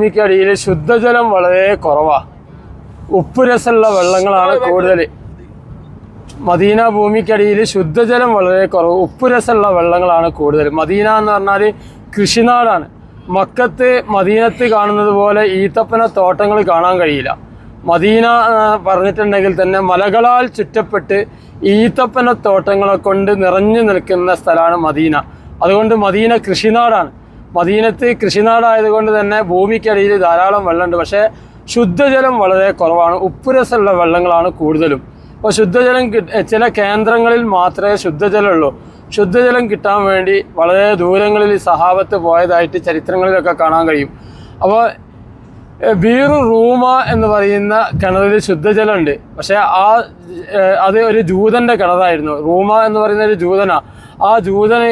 ഭൂമിക്കടിയിൽ ശുദ്ധജലം വളരെ കുറവാണ്. ഉപ്പുരസമുള്ള വെള്ളങ്ങളാണ് കൂടുതൽ. മദീന ഭൂമിക്കടിയിൽ ശുദ്ധജലം വളരെ കുറവ്, ഉപ്പുരസമുള്ള വെള്ളങ്ങളാണ് കൂടുതൽ. മദീന എന്ന് പറഞ്ഞാൽ കൃഷിനാടാണ്. മക്കത്ത് മദീനത്ത് കാണുന്നത് പോലെ ഈത്തപ്പന തോട്ടങ്ങൾ കാണാൻ കഴിയില്ല. മദീന പറഞ്ഞിട്ടുണ്ടെങ്കിൽ തന്നെ മലകളാൽ ചുറ്റപ്പെട്ട് ഈത്തപ്പന തോട്ടങ്ങളെ കൊണ്ട് നിറഞ്ഞു നിൽക്കുന്ന സ്ഥലമാണ് മദീന. അതുകൊണ്ട് മദീന കൃഷിനാടാണ്. മദീനത്ത് കൃഷിനാടായതുകൊണ്ട് തന്നെ ഭൂമിക്കടിയിൽ ധാരാളം വെള്ളമുണ്ട്. പക്ഷേ ശുദ്ധജലം വളരെ കുറവാണ്, ഉപ്പുരസമുള്ള വെള്ളങ്ങളാണ് കൂടുതലും. അപ്പോൾ ശുദ്ധജലം ചില കേന്ദ്രങ്ങളിൽ മാത്രമേ ശുദ്ധജലമുള്ളൂ. ശുദ്ധജലം കിട്ടാൻ വേണ്ടി വളരെ ദൂരങ്ങളിൽ സഹാബത്ത് പോയതായിട്ട് ചരിത്രങ്ങളിലൊക്കെ കാണാൻ കഴിയും. അപ്പോൾ ബീറു റൂമ എന്ന് പറയുന്ന കിണറിൽ ശുദ്ധജലമുണ്ട്. പക്ഷേ അത് ഒരു ജൂതൻ്റെ കിണറായിരുന്നു. റൂമ എന്ന് പറയുന്ന ഒരു ജൂതനാണ്. ആ ജൂതന്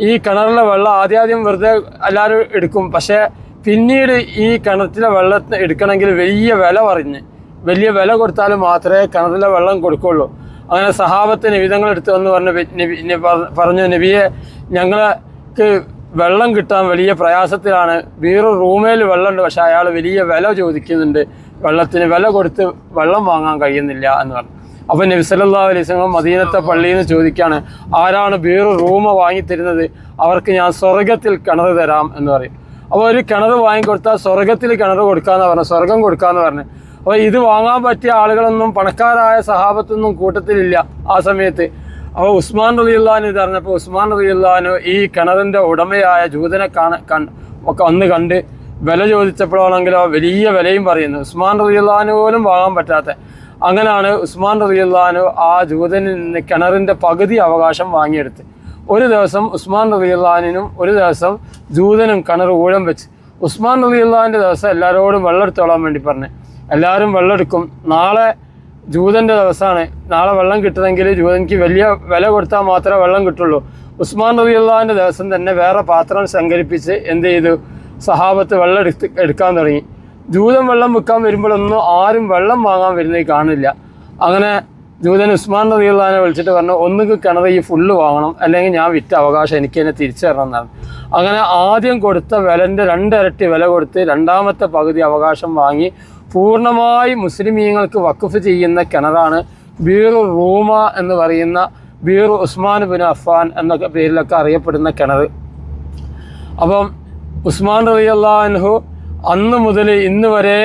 ഈ കിണറിലെ വെള്ളം ആദ്യം വെറുതെ എല്ലാവരും എടുക്കും. പക്ഷേ പിന്നീട് ഈ കിണറ്റിലെ വെള്ളം എടുക്കണമെങ്കിൽ വലിയ വില കൊടുത്താൽ മാത്രമേ കിണറിലെ വെള്ളം കൊടുക്കുള്ളൂ. അങ്ങനെ സഹാബത്ത് നിബിധങ്ങൾ എടുത്ത് വന്ന് പറഞ്ഞു, നബിയെ, ഞങ്ങൾക്ക് വെള്ളം കിട്ടാൻ വലിയ പ്രയാസത്തിലാണ്. ബീറു റൂമയിൽ വെള്ളമുണ്ട്, പക്ഷേ അയാൾ വലിയ വില ചോദിക്കുന്നുണ്ട്, വെള്ളത്തിന് വില കൊടുത്ത് വെള്ളം വാങ്ങാൻ കഴിയുന്നില്ല എന്ന് പറഞ്ഞു. അപ്പോൾ നബി സല്ലല്ലാഹു അലൈഹി വസല്ലം മദീനത്തെ പള്ളിയിൽ നിന്ന് ചോദിക്കുകയാണ്, ആരാണ് ബീറു റൂമ വാങ്ങിത്തരുന്നത്? അവർക്ക് ഞാൻ സ്വർഗത്തിൽ കിണർ തരാം എന്ന് പറയും. അപ്പോൾ ഒരു കിണർ വാങ്ങിക്കൊടുത്താൽ സ്വർഗത്തിൽ കിണർ കൊടുക്കാമെന്ന് പറഞ്ഞു, സ്വർഗം കൊടുക്കാമെന്ന് പറഞ്ഞു. അപ്പോൾ ഇത് വാങ്ങാൻ പറ്റിയ ആളുകളൊന്നും പണക്കാരായ സഹാബത്തൊന്നും കൂട്ടത്തിലില്ല ആ സമയത്ത്. അപ്പോൾ ഉസ്മാൻ റളിയല്ലാഹു ഇത് അറിഞ്ഞപ്പോൾ ഉസ്മാൻ റളിയല്ലാഹു ഈ കിണറിൻ്റെ ഉടമയായ ജൂതനെ ഒക്കെ ഒന്ന് കണ്ട് വില ചോദിച്ചപ്പോഴാണെങ്കിലോ വലിയ വിലയും പറയുന്നു. ഉസ്മാൻ റളിയല്ലാഹു പോലും വാങ്ങാൻ പറ്റാത്ത. അങ്ങനെയാണ് ഉസ്മാൻ റളിയല്ലാഹു ആ ജൂതനിൽ നിന്ന് കിണറിൻ്റെ പകുതി അവകാശം വാങ്ങിയെടുത്ത്. ഒരു ദിവസം ഉസ്മാൻ റളിയല്ലാഹുവിനും ഒരു ദിവസം ജൂതനും കിണർ ഊഴം വെച്ച്. ഉസ്മാൻ റളിയല്ലാഹുവിൻ്റെ ദിവസം എല്ലാവരോടും വെള്ളം എടുത്തോളാൻ വേണ്ടി പറഞ്ഞു. എല്ലാവരും വെള്ളം എടുക്കും. നാളെ ജൂതൻ്റെ ദിവസമാണ്, നാളെ വെള്ളം കിട്ടണമെങ്കിൽ ജൂതനിക്ക് വലിയ വില കൊടുത്താൽ മാത്രമേ വെള്ളം കിട്ടുള്ളൂ. ഉസ്മാൻ റളിയല്ലാഹുവിൻ്റെ ദിവസം തന്നെ വേറെ പാത്രം സംഘടിപ്പിച്ച് എന്ത് ചെയ്തു, സഹാബത്ത് വെള്ളം എടുക്കാൻ തുടങ്ങി. ജൂതൻ വെള്ളം വിൽക്കാൻ വരുമ്പോഴൊന്നും ആരും വെള്ളം വാങ്ങാൻ വരുന്നത് കാണില്ല. അങ്ങനെ ജൂതൻ ഉസ്മാൻ റളിയല്ലാഹുവിനെ വിളിച്ചിട്ട് പറഞ്ഞു, ഒന്നുകിൽ കിണർ ഈ ഫുള്ള് വാങ്ങണം, അല്ലെങ്കിൽ ഞാൻ വിറ്റ അവകാശം എനിക്ക് തന്നെ തിരിച്ചു തരണം എന്നാണ്. അങ്ങനെ ആദ്യം കൊടുത്ത വിലൻ്റെ 2 ഇരട്ടി വില കൊടുത്ത് രണ്ടാമത്തെ പകുതി അവകാശം വാങ്ങി പൂർണ്ണമായി മുസ്ലിമീങ്ങൾക്ക് വഖഫ് ചെയ്യുന്ന കിണറാണ് ബീറു റൂമ എന്ന് പറയുന്ന ബീറു ഉസ്മാൻ ബിൻ അഫ്ഫാൻ എന്ന പേരിലൊക്കെ അറിയപ്പെടുന്ന കിണർ. അപ്പം ഉസ്മാൻ റളിയല്ലാഹു അൻഹു അന്ന് മുതൽ ഇന്ന് വരെ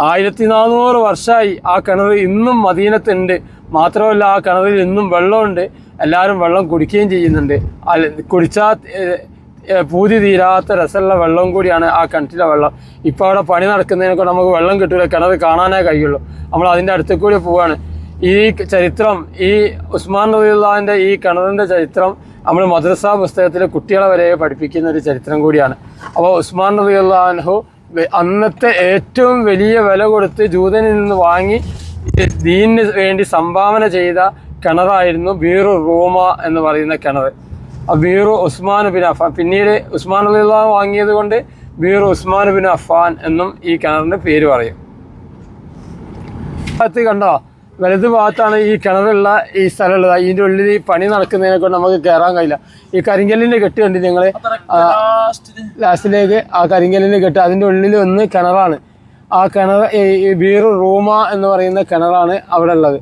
1400 വർഷമായി ആ കിണർ ഇന്നും മദീനത്തുണ്ട്. മാത്രമല്ല ആ കിണറിൽ ഇന്നും വെള്ളമുണ്ട്. എല്ലാവരും വെള്ളം കുടിക്കുകയും ചെയ്യുന്നുണ്ട്. കുടിച്ചാൽ പൂതി തീരാത്ത രസമുള്ള വെള്ളവും കൂടിയാണ് ആ കിണറ്റിലെ വെള്ളം. ഇപ്പോൾ അവിടെ പണി നടക്കുന്നതിനൊക്കെ നമുക്ക് വെള്ളം കിട്ടില്ല, കിണർ കാണാനേ കഴിയുള്ളൂ. നമ്മൾ അതിൻ്റെ അടുത്ത് കൂടി പോവാണ്. ഈ ചരിത്രം, ഈ ഉസ്മാൻ റളിയല്ലാഹുവിൻ്റെ ഈ കിണറിൻ്റെ ചരിത്രം നമ്മൾ മദ്രസ പുസ്തകത്തിൽ കുട്ടികളെ വരെ പഠിപ്പിക്കുന്ന ഒരു ചരിത്രം കൂടിയാണ്. അപ്പോൾ ഉസ്മാൻ റളിയല്ലാഹു അൻഹു അന്നത്തെ ഏറ്റവും വലിയ വില കൊടുത്ത് ജൂതനിൽ നിന്ന് വാങ്ങി ദീനിന് വേണ്ടി സംഭാവന ചെയ്ത കിണറായിരുന്നു ബീറു റൂമ എന്ന് പറയുന്ന കിണർ. ബീറു ഉസ്മാൻ ബിൻ അഫ്ഫാൻ, പിന്നീട് ഉസ്മാൻ റളിയല്ലാഹു വാങ്ങിയത് കൊണ്ട് ബീറു ഉസ്മാൻ ബിൻ അഫ്ഫാൻ എന്നും ഈ കിണറിൻ്റെ പേര് പറയും. ഭാഗത്ത് കണ്ടോ, വലത് ഭാഗത്താണ് ഈ കിണറുള്ള ഈ സ്ഥലമുള്ളത്. ഇതിൻ്റെ ഉള്ളിൽ പണി നടക്കുന്നതിനെ കൊണ്ട് നമുക്ക് കയറാൻ കഴിയില്ല. ഈ കരിങ്കല്ലിൻ്റെ കെട്ട് കണ്ടില്ല നിങ്ങൾ, ലാസ്റ്റിലേക്ക് ആ കരിങ്കല്ലിൻ്റെ കെട്ട്, അതിൻ്റെ ഉള്ളിൽ ഒന്ന് കിണറാണ്. ആ കിണർ ഈ ബീറു റൂമ എന്ന് പറയുന്ന കിണറാണ് അവിടെ ഉള്ളത്.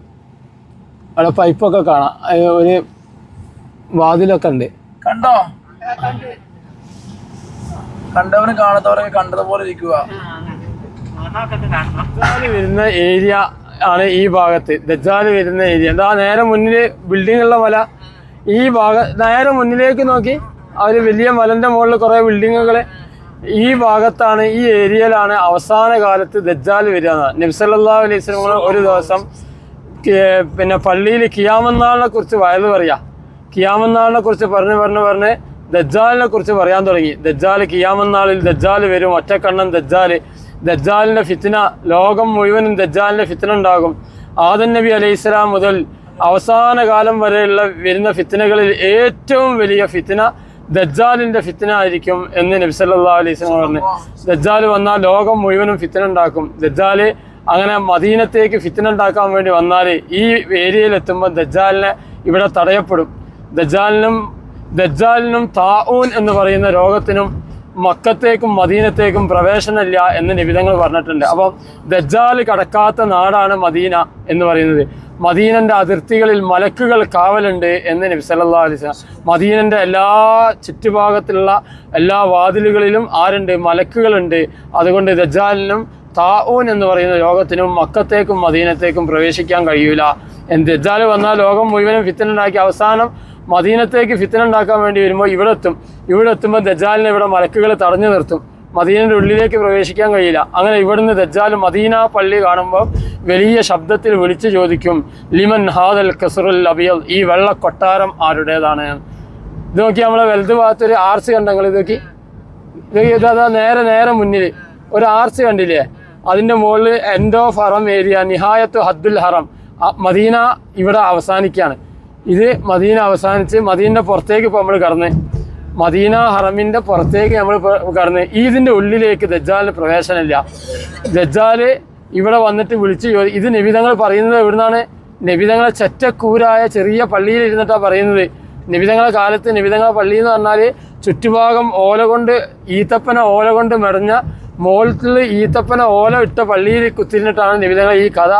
അവിടെ പൈപ്പൊക്കെ കാണാം, ഒരു വാതിലൊക്കെ ഉണ്ട്. കണ്ടോ, കണ്ടവന് കാണാത്തവരൊക്കെ കണ്ടതുപോലെ ഇരിക്കുക. വരുന്ന ഏരിയ ആണ് ഈ ഭാഗത്ത്, ദജ്ജാൽ വരുന്ന ഏരിയ. എന്താ നേരെ മുന്നിൽ ബിൽഡിംഗ് ഉള്ള മല, ഈ നേരെ മുന്നിലേക്ക് നോക്കി അവർ വലിയ മലൻ്റെ മുകളിൽ കുറേ ബിൽഡിങ്ങുകൾ. ഈ ഭാഗത്താണ്, ഈ ഏരിയയിലാണ് അവസാന കാലത്ത് ദജ്ജാൽ വരിക. നബി സല്ലല്ലാഹു അലൈഹി വസല്ലം ഒരു ദിവസം പിന്നെ പള്ളിയിൽ ഖിയാമത്ത് കുറിച്ച് വയത് പറയാം. ഖിയാമത്ത് കുറിച്ച് പറഞ്ഞ് ദജ്ജാലിനെ കുറിച്ച് പറയാൻ തുടങ്ങി. ദജ്ജാൽ ഖിയാമത്ത് ദജ്ജാൽ വരും, ഒറ്റക്കണ്ണൻ ദജ്ജാലിൻ്റെ ഫിത്ന, ലോകം മുഴുവനും ദജ്ജാലിൻ്റെ ഫിത്ന ഉണ്ടാകും. ആദം നബി അലൈഹിസ്സലാം മുതൽ അവസാന കാലം വരെയുള്ള വരുന്ന ഫിത്നകളിൽ ഏറ്റവും വലിയ ഫിത്ന ദജ്ജാലിൻ്റെ ഫിത്ന ആയിരിക്കും എന്ന് നബി സല്ലല്ലാഹു അലൈഹി വസല്ലം പറഞ്ഞു. ദജ്ജാൽ വന്നാൽ ലോകം മുഴുവനും ഫിത്ന ഉണ്ടാക്കും. ദജ്ജാൽ അങ്ങനെ മദീനത്തേക്ക് ഫിത്ന ഉണ്ടാക്കാൻ വേണ്ടി വന്നാൽ ഈ ഏരിയയിലെത്തുമ്പോൾ ദജ്ജാലിനെ ഇവിടെ തടയപ്പെടും. ദജ്ജാലിനും താഊൻ എന്ന് പറയുന്ന രോഗത്തിനും മക്കത്തേക്കും മദീനത്തേക്കും പ്രവേശനമില്ല എന്ന് നിബിധങ്ങൾ പറഞ്ഞിട്ടുണ്ട്. അപ്പം ദജ്ജാൽ കടക്കാത്ത നാടാണ് മദീന എന്ന് പറയുന്നത്. മദീനൻ്റെ അതിർത്തികളിൽ മലക്കുകൾ കാവലുണ്ട് എന്ന് നബി സല്ലല്ലാഹു അലൈഹി വസല്ലം. മദീനൻ്റെ എല്ലാ ചുറ്റുഭാഗത്തുള്ള എല്ലാ വാതിലുകളിലും ആരുണ്ട്? മലക്കുകളുണ്ട്. അതുകൊണ്ട് ദജ്ജാലിനും താഊൻ എന്ന് പറയുന്ന രോഗത്തിനും മക്കത്തേക്കും മദീനത്തേക്കും പ്രവേശിക്കാൻ കഴിയൂല. ദജ്ജാൽ വന്നാൽ ലോകം മുഴുവനും ഫിത്ന ഉണ്ടാക്കി അവസാനം മദീനത്തേക്ക് ഫിത്ന ഉണ്ടാക്കാൻ വേണ്ടി വരുമ്പോൾ ഇവിടെ എത്തുമ്പോൾ ദജ്ജാലിനെ ഇവിടെ മലക്കുകൾ തടഞ്ഞു നിർത്തും. മദീനയുടെ ഉള്ളിലേക്ക് പ്രവേശിക്കാൻ കഴിയില്ല. അങ്ങനെ ഇവിടുന്ന് ദജ്ജാൽ മദീന പള്ളി കാണുമ്പോൾ വലിയ ശബ്ദത്തിൽ വിളിച്ചു ചോദിക്കും, ലിമൻ ഹാദൽ ഖസ്റുൽ അബിയൽ, ഈ വെള്ള കൊട്ടാരം ആരുടേതാണ്? ഇത് നോക്കി, നമ്മളെ വലതു ഭാഗത്തൊരു ആർച്ച് കണ്ടെങ്കിൽ ഇതാ നേരെ മുന്നിൽ ഒരു ആർച്ച് കണ്ടില്ലേ? അതിൻ്റെ മുകളിൽ എൻഡ് ഓഫ് ഹറം ഏരിയ, നിഹായത്തു ഹദ്ദുൽ ഹറം, മദീന ഇവിടെ അവസാനിക്കുകയാണ്. ഇത് മദീന അവസാനിച്ച് മദീനൻ്റെ പുറത്തേക്ക് ഇപ്പോൾ നമ്മൾ കടന്ന്, മദീന ഹറമിൻ്റെ പുറത്തേക്ക് നമ്മൾ കടന്ന്, ഇതിൻ്റെ ഉള്ളിലേക്ക് ദജ്ജാലിന് പ്രവേശനമില്ല. ദജ്ജാൽ ഇവിടെ വന്നിട്ട് വിളിച്ച് ഇത് നബിതങ്ങൾ പറയുന്നത് എവിടുന്നാണ്? നബിതങ്ങളെ ചെറ്റക്കൂരായ ചെറിയ പള്ളിയിൽ ഇരുന്നിട്ടാണ് പറയുന്നത്. നബിതങ്ങളെ കാലത്ത് നബിതങ്ങളെ പള്ളി എന്ന് പറഞ്ഞാൽ ചുറ്റുഭാഗം ഈത്തപ്പന ഓല കൊണ്ട് മെടഞ്ഞ മോളത്തിൽ ഈത്തപ്പന ഓല ഇട്ട പള്ളിയിൽ കുത്തിരുന്നിട്ടാണ് നബിതങ്ങൾ ഈ കഥ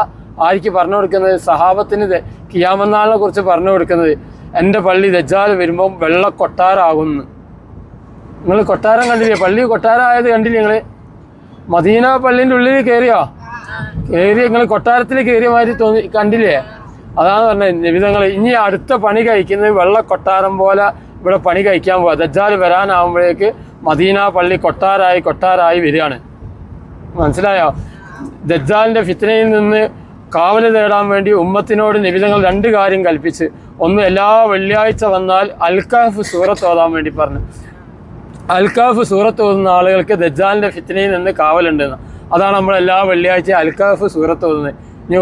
ആർക്ക് പറഞ്ഞു കൊടുക്കുന്നത്? സഹാബത്തിന് ഖിയാമത്ത് കുറിച്ച് പറഞ്ഞു കൊടുക്കുന്നത്. എൻ്റെ പള്ളി ദജ്ജാൽ വരുമ്പം വെള്ള കൊട്ടാരാകുന്നു. നിങ്ങൾ കൊട്ടാരം കണ്ടില്ലേ? പള്ളി കൊട്ടാരമായത് കണ്ടില്ലേ? നിങ്ങൾ മദീന പള്ളീൻ്റെ ഉള്ളിൽ കയറി നിങ്ങൾ കൊട്ടാരത്തിൽ കയറിയ മാതിരി കണ്ടില്ലേ? അതാണ് പറഞ്ഞത് നബിതങ്ങൾ ഇനി അടുത്ത പണി കഴിക്കുന്നത് വെള്ള കൊട്ടാരം പോലെ ഇവിടെ പണി കഴിക്കാൻ പോവുക. ദജ്ജാൽ വരാനാവുമ്പോഴേക്ക് മദീന പള്ളി കൊട്ടാരായി വരികയാണ്. മനസ്സിലായോ? ദജ്ജാലിൻ്റെ ഫിത്നയിൽ നിന്ന് കാവല് തേടാൻ വേണ്ടി ഉമ്മത്തിനോട് നബിതങ്ങൾ 2 കാര്യം കൽപ്പിച്ച്. ഒന്ന്, എല്ലാ വെള്ളിയാഴ്ച വന്നാൽ അൽ-കഹ്ഫ് സൂറത്ത് ഓതാൻ വേണ്ടി പറഞ്ഞു. അൽ-കഹ്ഫ് സൂറത്ത് ഓതുന്ന ആളുകൾക്ക് ദജ്ജാലിൻ്റെ ഫിത്നയിൽ നിന്ന് കാവലുണ്ടെന്ന്. അതാണ് നമ്മൾ എല്ലാ വെള്ളിയാഴ്ച അൽ-കഹ്ഫ് സൂറത്ത് ഓതുന്നത്. ഇനി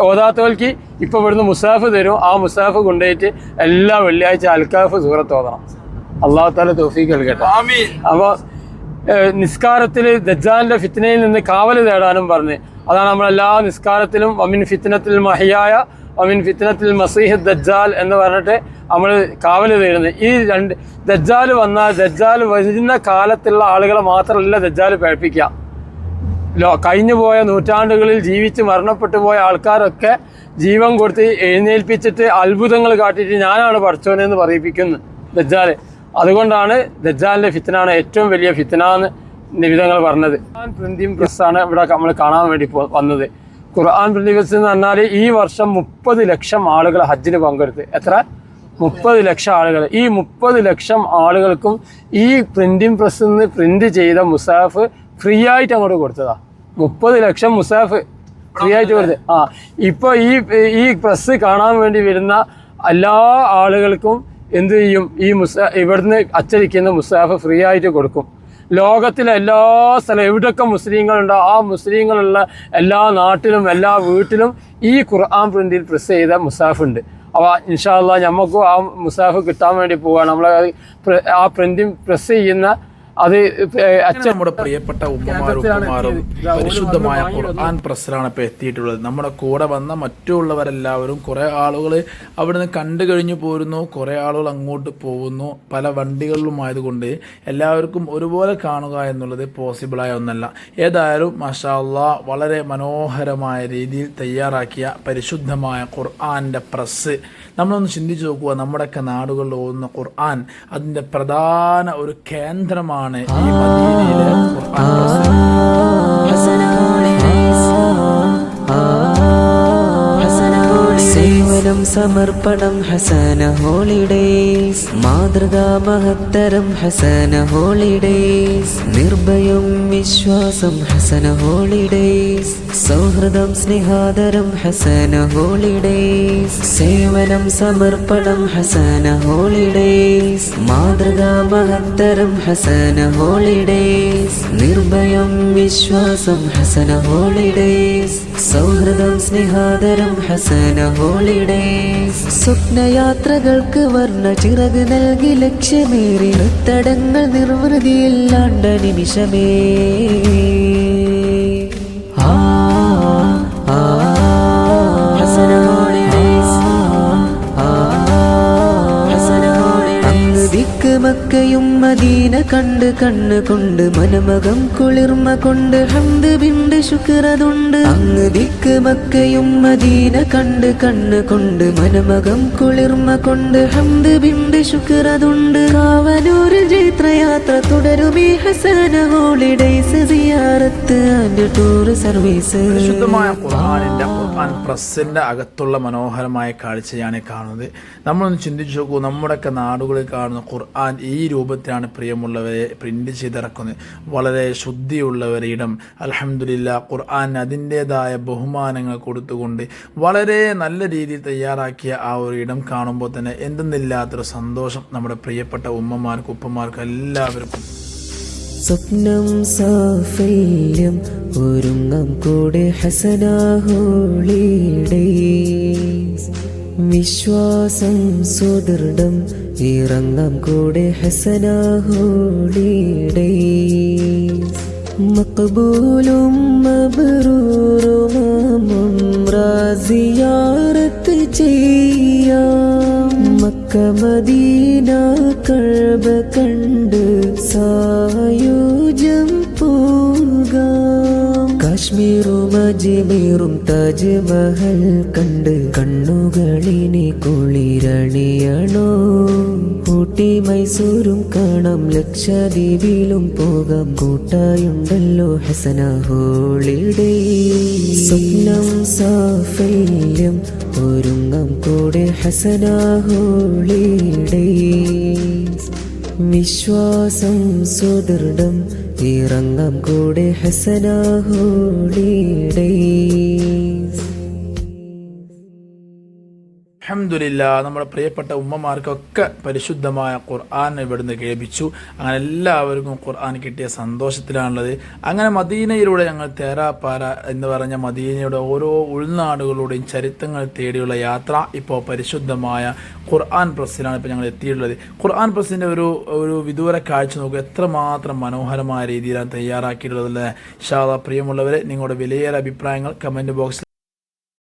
ഓതാത്തവർക്ക് ഇപ്പോൾ ഇവിടുന്ന് മുസാഫ് തരും. ആ മുസാഫ് കൊണ്ടുപോയിട്ട് എല്ലാ വെള്ളിയാഴ്ച അൽ-കഹ്ഫ് സൂറത്ത് ഓതണം. അല്ലാഹു തആല തൗഫീഖ് നൽകട്ടെ. അപ്പോൾ നിസ്കാരത്തിൽ ദജ്ജാലിൻ്റെ ഫിത്നയിൽ നിന്ന് കാവല് തേടാനും പറഞ്ഞ്. അതാണ് നമ്മളെല്ലാ നിസ്കാരത്തിലും വമിൻ ഫിത്നത്തിൽ മഹിയായ വമിൻ ഫിത്നത്തിൽ മസീഹ് ദജ്ജാൽ എന്ന് പറഞ്ഞിട്ട് നമ്മൾ കാവല് തേടുന്നത്. ഈ 2 ദജ്ജാൽ വന്നാൽ ദജ്ജാൽ വരുന്ന കാലത്തുള്ള ആളുകളെ മാത്രമല്ല ദജ്ജാൽ പേടിപ്പിക്കുക. കഴിഞ്ഞു പോയ നൂറ്റാണ്ടുകളിൽ ജീവിച്ച് മരണപ്പെട്ടു പോയ ആൾക്കാരൊക്കെ ജീവൻ കൊടുത്ത് എഴുന്നേൽപ്പിച്ചിട്ട് അത്ഭുതങ്ങൾ കാട്ടിയിട്ട് ഞാനാണ് പഠിച്ചോനെന്ന് പറയിപ്പിക്കുന്നു ദജ്ജാൽ. അതുകൊണ്ടാണ് ദജ്ജാലിൻ്റെ ഫിത്നാണ് ഏറ്റവും വലിയ ഫിത്ന എന്ന് നിബിധങ്ങൾ പറഞ്ഞത്. ഖുർആൻ പ്രിന്റിംഗ് പ്രസ്സാണ് ഇവിടെ നമ്മൾ കാണാൻ വേണ്ടി വന്നത്. ഖുർആൻ പ്രിന്റിംഗ് പ്രസ് എന്ന് പറഞ്ഞാൽ ഈ വർഷം 30 ലക്ഷം ആളുകൾ ഹജ്ജിന് പങ്കെടുത്ത്. എത്ര? 30 ലക്ഷം ആളുകൾ. ഈ 30 ലക്ഷം ആളുകൾക്കും ഈ പ്രിന്റിംഗ് പ്രസ്സിൽ നിന്ന് പ്രിന്റ് ചെയ്ത മുസാഫ് ഫ്രീ ആയിട്ട് അങ്ങോട്ട് കൊടുത്തതാ. 30 ലക്ഷം മുസാഫ് ഫ്രീ ആയിട്ട് കൊടുത്ത്. ഇപ്പോൾ ഈ പ്രസ് കാണാൻ വേണ്ടി വരുന്ന എല്ലാ ആളുകൾക്കും എന്ത് ചെയ്യും? ഈ ഇവിടുന്ന് അച്ചടിക്കുന്ന മുസാഫ് ഫ്രീ ആയിട്ട് കൊടുക്കും. ലോകത്തിലെ എല്ലാ സ്ഥലം എവിടെയൊക്കെ മുസ്ലിങ്ങളുണ്ടോ ആ മുസ്ലിങ്ങളുള്ള എല്ലാ നാട്ടിലും എല്ലാ വീട്ടിലും ഈ ഖുർആൻ പ്രിന്റിൽ പ്രസ് ചെയ്ത മുസാഫ് ഉണ്ട്. അപ്പോൾ ഇൻഷാ അല്ലാഹ് നമുക്കും ആ മുസാഫ് കിട്ടാൻ വേണ്ടി പോവുകയാണ്. നമ്മൾ ആ പ്രിന്റിങ് പ്രസ് ചെയ്യുന്ന അത് നമ്മുടെ പ്രിയപ്പെട്ട ഉമ്മമാരും പരിശുദ്ധമായ ഖുർആൻ പ്രസ്സിലാണ് ഇപ്പോൾ എത്തിയിട്ടുള്ളത്. നമ്മുടെ കൂടെ വന്ന മറ്റുള്ളവരെല്ലാവരും കുറേ ആളുകൾ അവിടുന്ന് കണ്ടു കഴിഞ്ഞു പോരുന്നു, കുറേ ആളുകൾ അങ്ങോട്ട് പോകുന്നു. പല വണ്ടികളിലുമായതുകൊണ്ട് എല്ലാവർക്കും ഒരുപോലെ കാണുക എന്നുള്ളത് പോസിബിളായ ഒന്നല്ല. ഏതായാലും മാഷാ അല്ലാഹ് വളരെ മനോഹരമായ രീതിയിൽ തയ്യാറാക്കിയ പരിശുദ്ധമായ ഖുർആൻ്റെ പ്രസ് നമ്മളൊന്ന് ചിന്തിച്ചു നോക്കുക. നമ്മുടെയൊക്കെ നാടുകളിൽ ഓതുന്ന ഖുർആൻ അതിൻ്റെ പ്രധാന ഒരു കേന്ദ്രമാണ് ഈ മദീനയിലെ ഖുർആൻ പ്രസ്. സേവനം സമർപ്പണം ഹസന ഹോളിഡേയ്സ്, മാതൃകാ മഹത്തരം ഹസന ഹോളിഡേയ്സ്, നിർഭയം വിശ്വാസം ഹസന ഹോളിഡേയ്സ്, സൗഹൃദം സ്നേഹാദരം ഹസന ഹോളിഡേയ്സ്, സേവനം സമർപ്പണം ഹസന ഹോളിഡേയ്സ്, മാതൃകാ മഹത്തരം ഹസന ഹോളിഡേയ്സ്, നിർഭയം വിശ്വാസം ഹസന ഹോളിഡേയ്സ്, സൗഹൃദം സ്നേഹാദരം ഹസന ഹോളിഡേയ്സ്. സ്വപ്നയാത്രകൾക്ക് വർണ്ണ ചിറക് നൽകി ലക്ഷ്യമേറി നൃത്തടങ്ങൾ നിർവൃതിയില്ലാണ്ട നിമിഷമേ. അങ്ങ് ദിക്ക് മക്കയും മദീന കണ്ട് കണ്ണുകൊണ്ട് മനമകം കുളിർമ കൊണ്ട് ഹംദ് ബിണ്ട് ശുക്രതുണ്ട്. അങ്ങ് ദിക്ക് മക്കയും മദീന കണ്ട് കണ്ണുകൊണ്ട് മനമകം കുളിർമ കൊണ്ട് ഹംദ് ബിണ്ട് ശുക്രതുണ്ട്. കാവനൂരിൽ ജൈത്രയാത്ര തുടരുമീ ഹസന ഹോളിഡേയ്സ് സിയാറത്ത് ആൻഡ് ടൂർ സർവീസ്. പരിശുദ്ധമായ ഖുർആനിന്റെ ഖുർആൻ പ്രസിന്റെ അകത്തുള്ള മനോഹരമായ കാഴ്ചയാണ് കാണുന്നത്. നമ്മളൊന്ന് ചിന്തിച്ചു നോക്കൂ, നമ്മുടെയൊക്കെ നാടുകളിൽ കാണുന്ന ഖുർആൻ ഈ രൂപത്തിലാണ് പ്രിയമുള്ളവരെ പ്രിന്റ് ചെയ്തിറക്കുന്നത്. വളരെ ശുദ്ധിയുള്ളവരിടം അൽഹംദുലില്ലാ ഖുർആൻ അതിൻ്റെതായ ബഹുമാനങ്ങൾ കൊടുത്തുകൊണ്ട് വളരെ നല്ല രീതിയിൽ തയ്യാറാക്കിയ ആ ഒരു ഇടം കാണുമ്പോൾ തന്നെ എന്തെന്നില്ലാത്തൊരു സന്തോഷം നമ്മുടെ പ്രിയപ്പെട്ട ഉമ്മമാർക്കും ഉപ്പമാർക്കും എല്ലാവർക്കും. സ്വപ്നം സാഫല്യം ഒരുങ്ങം കൂടെ ഹസന ഹോളിഡേയ്സ്. വിശ്വാസം സുദൃഢം ഇറങ്ങാം കൂടെ ഹസന ഹോളിഡേയ്സ്. മഖബൂലും മബ്റൂറും ഉംറ സിയാറത്ത് ചെയ്യാം. മക്ക മദീന കഅബ കണ്ട് സായുജ്യം പോകാം. കാശ്മീറും അജ്മീറും താജ്മഹൽ കണ്ട് കണ്ണുകളിനി കുളിരണിയണോ. ഊട്ടി മൈസൂരും കാണാം, ലക്ഷദ്വീപിലും പോകാം, കൂട്ടായുണ്ടല്ലോ ഹസന ഹോളിഡേ. സ്വപ്നം സാഫല്യം ഒരുങ്ങാം കൂടെ ഹസന ഹോളിഡേയ്സ്. വിശ്വാസം സുദൃഢം ഇറങ്ങാം കൂടെ ഹസന ഹോളിഡേയ്സ്. അൽഹംദുലില്ലാ നമ്മുടെ പ്രിയപ്പെട്ട ഉമ്മമാർക്കൊക്കെ പരിശുദ്ധമായ ഖുർആൻ ഇവിടുന്ന് കേൾപ്പിച്ചു. അങ്ങനെ എല്ലാവർക്കും ഖുർആൻ കിട്ടിയ സന്തോഷത്തിലാണുള്ളത്. അങ്ങനെ മദീനയിലൂടെ ഞങ്ങൾ തേരാപ്പാര എന്ന് പറഞ്ഞ മദീനയുടെ ഓരോ ഉൾനാടുകളുടെയും ചരിത്രങ്ങൾ തേടിയുള്ള യാത്ര ഇപ്പോൾ പരിശുദ്ധമായ ഖുർആൻ പ്രസ്സിലാണ് ഇപ്പോൾ ഞങ്ങൾ എത്തിയിട്ടുള്ളത്. ഖുർആൻ പ്രസ്സിൻ്റെ ഒരു വിദൂര കാഴ്ച നോക്കുക, എത്രമാത്രം മനോഹരമായ രീതിയിലാണ് തയ്യാറാക്കിയിട്ടുള്ളത്. ഇൻഷാ അല്ലാഹ് പ്രിയമുള്ളവരെ, നിങ്ങളുടെ വിലയേറെ അഭിപ്രായങ്ങൾ കമൻറ്റ് ബോക്സിൽ